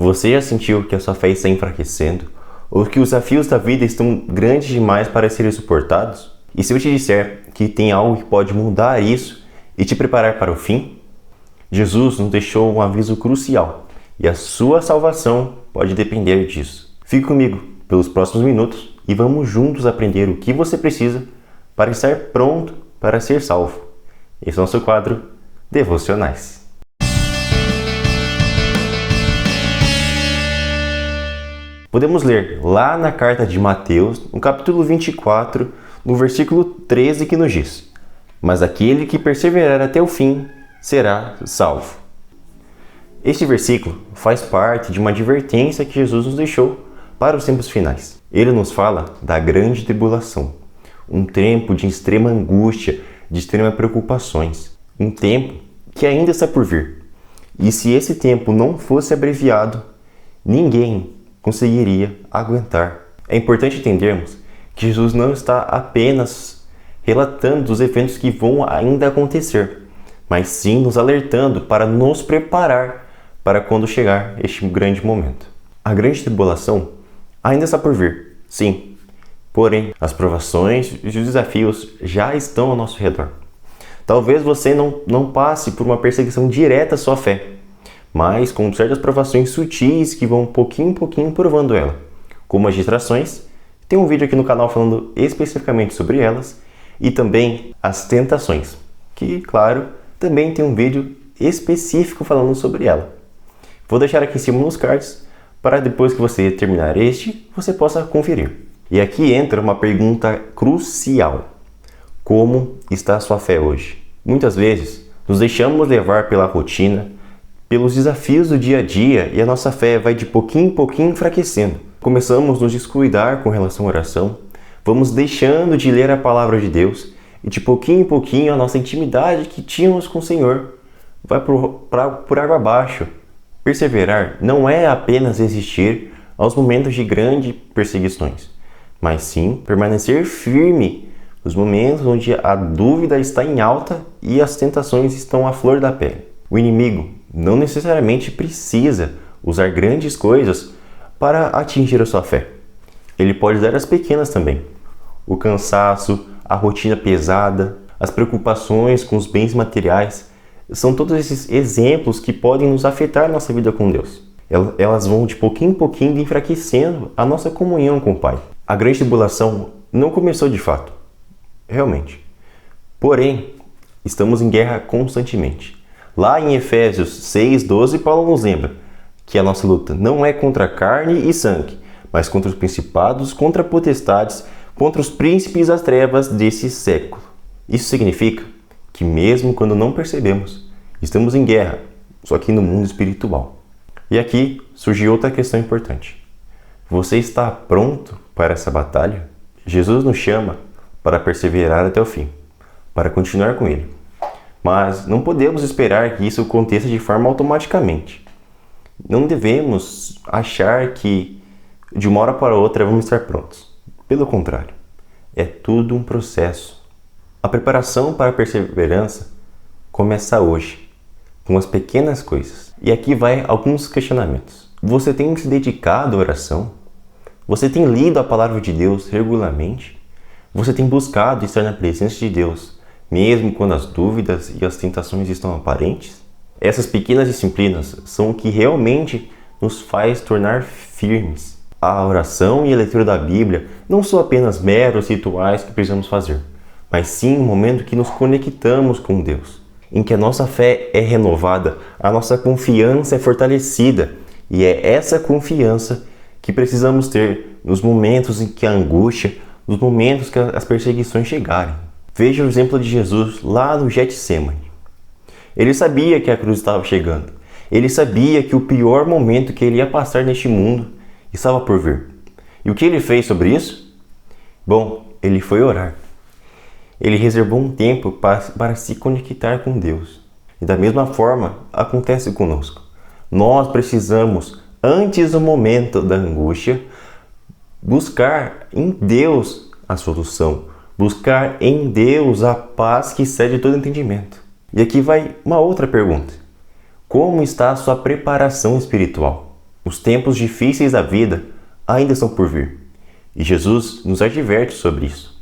Você já sentiu que a sua fé está enfraquecendo? Ou que os desafios da vida estão grandes demais para serem suportados? E se eu te disser que tem algo que pode mudar isso e te preparar para o fim? Jesus nos deixou um aviso crucial e a sua salvação pode depender disso. Fique comigo pelos próximos minutos e vamos juntos aprender o que você precisa para estar pronto para ser salvo. Esse é o nosso quadro Devocionais. Podemos ler lá na carta de Mateus, no capítulo 24, no versículo 13, que nos diz: "Mas aquele que perseverar até o fim será salvo." Este versículo faz parte de uma advertência que Jesus nos deixou para os tempos finais. Ele nos fala da grande tribulação, um tempo de extrema angústia, de extremas preocupações, um tempo que ainda está por vir. E se esse tempo não fosse abreviado, ninguém conseguiria aguentar. É importante entendermos que Jesus não está apenas relatando os eventos que vão ainda acontecer, mas sim nos alertando para nos preparar para quando chegar este grande momento. A grande tribulação ainda está por vir, sim, porém as provações e os desafios já estão ao nosso redor. Talvez você não passe por uma perseguição direta à sua fé, mas com certas provações sutis que vão pouquinho em pouquinho provando ela, como as distrações. Tem um vídeo aqui no canal falando especificamente sobre elas, e também as tentações, que, claro, também tem um vídeo específico falando sobre ela. Vou deixar aqui em cima nos cards, para depois que você terminar este, você possa conferir. E aqui entra uma pergunta crucial: como está a sua fé hoje? Muitas vezes, nos deixamos levar pela rotina, pelos desafios do dia a dia, e a nossa fé vai de pouquinho em pouquinho enfraquecendo. Começamos a nos descuidar com relação à oração, vamos deixando de ler a palavra de Deus, e de pouquinho em pouquinho a nossa intimidade que tínhamos com o Senhor vai por água abaixo. Perseverar não é apenas resistir aos momentos de grandes perseguições, mas sim permanecer firme nos momentos onde a dúvida está em alta e as tentações estão à flor da pele. O inimigo não necessariamente precisa usar grandes coisas para atingir a sua fé. Ele pode dar as pequenas também. O cansaço, a rotina pesada, as preocupações com os bens materiais, são todos esses exemplos que podem nos afetar na nossa vida com Deus. Elas vão de pouquinho em pouquinho enfraquecendo a nossa comunhão com o Pai. A grande tribulação não começou de fato, realmente. Porém, estamos em guerra constantemente. Lá em Efésios 6:12, Paulo nos lembra que a nossa luta não é contra carne e sangue, mas contra os principados, contra potestades, contra os príncipes das trevas desse século. Isso significa que mesmo quando não percebemos, estamos em guerra, só que no mundo espiritual. E aqui surge outra questão importante. Você está pronto para essa batalha? Jesus nos chama para perseverar até o fim, para continuar com Ele. Mas não podemos esperar que isso aconteça de forma automaticamente. Não devemos achar que de uma hora para outra vamos estar prontos. Pelo contrário, é tudo um processo. A preparação para a perseverança começa hoje, com as pequenas coisas. E aqui vai alguns questionamentos. Você tem se dedicado à oração? Você tem lido a palavra de Deus regularmente? Você tem buscado estar na presença de Deus, mesmo quando as dúvidas e as tentações estão aparentes? Essas pequenas disciplinas são o que realmente nos faz tornar firmes. A oração e a leitura da Bíblia não são apenas meros rituais que precisamos fazer, mas sim um momento que nos conectamos com Deus, em que a nossa fé é renovada, a nossa confiança é fortalecida, e é essa confiança que precisamos ter nos momentos em que a angústia, nos momentos que as perseguições chegarem. Veja o exemplo de Jesus lá no Getsemane. Ele sabia que a cruz estava chegando. Ele sabia que o pior momento que ele ia passar neste mundo estava por vir. E o que ele fez sobre isso? Bom, ele foi orar. Ele reservou um tempo para se conectar com Deus. E da mesma forma, acontece conosco. Nós precisamos, antes do momento da angústia, buscar em Deus a solução. Buscar em Deus a paz que excede todo entendimento. E aqui vai uma outra pergunta. Como está a sua preparação espiritual? Os tempos difíceis da vida ainda estão por vir. E Jesus nos adverte sobre isso.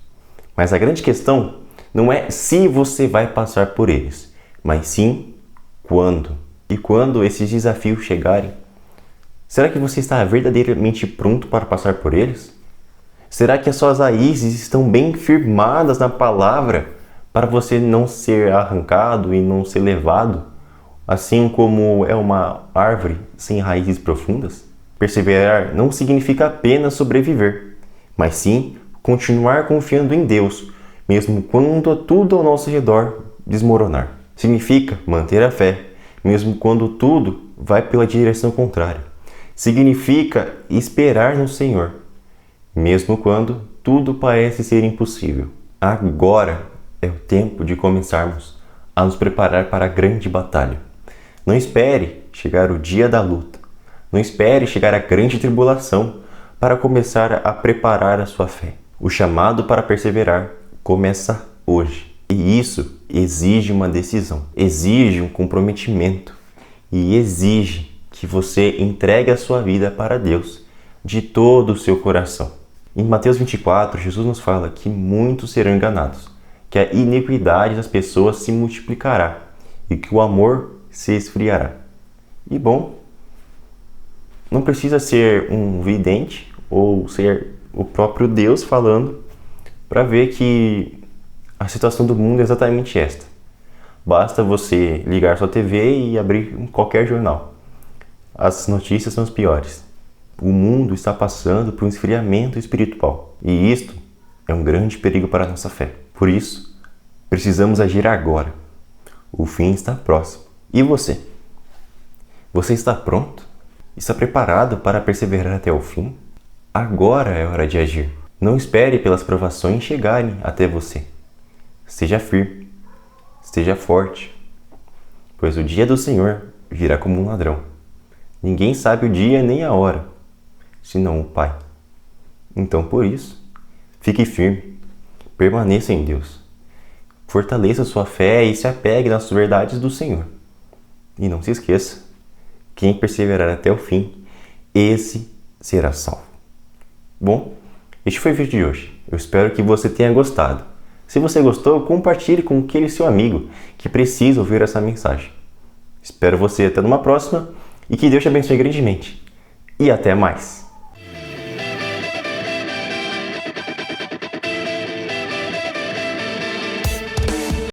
Mas a grande questão não é se você vai passar por eles, mas sim quando. E quando esses desafios chegarem, será que você está verdadeiramente pronto para passar por eles? Será que as suas raízes estão bem firmadas na palavra para você não ser arrancado e não ser levado, assim como é uma árvore sem raízes profundas? Perseverar não significa apenas sobreviver, mas sim continuar confiando em Deus, mesmo quando tudo ao nosso redor desmoronar. Significa manter a fé, mesmo quando tudo vai pela direção contrária. Significa esperar no Senhor, mesmo quando tudo parece ser impossível. Agora é o tempo de começarmos a nos preparar para a grande batalha. Não espere chegar o dia da luta. Não espere chegar a grande tribulação para começar a preparar a sua fé. O chamado para perseverar começa hoje. E isso exige uma decisão, exige um comprometimento e exige que você entregue a sua vida para Deus de todo o seu coração. Em Mateus 24, Jesus nos fala que muitos serão enganados, que a iniquidade das pessoas se multiplicará e que o amor se esfriará. E bom, não precisa ser um vidente ou ser o próprio Deus falando para ver que a situação do mundo é exatamente esta. Basta você ligar sua TV e abrir qualquer jornal. As notícias são as piores. O mundo está passando por um esfriamento espiritual. E isto é um grande perigo para a nossa fé. Por isso, precisamos agir agora. O fim está próximo. E você? Você está pronto? Está preparado para perseverar até o fim? Agora é hora de agir. Não espere pelas provações chegarem até você. Seja firme, esteja forte, pois o dia do Senhor virá como um ladrão. Ninguém sabe o dia nem a hora, senão o Pai. Então, por isso, fique firme, permaneça em Deus. Fortaleça sua fé e se apegue nas verdades do Senhor. E não se esqueça, quem perseverar até o fim, esse será salvo. Bom, este foi o vídeo de hoje. Eu espero que você tenha gostado. Se você gostou, compartilhe com aquele seu amigo que precisa ouvir essa mensagem. Espero você até numa próxima e que Deus te abençoe grandemente. E até mais!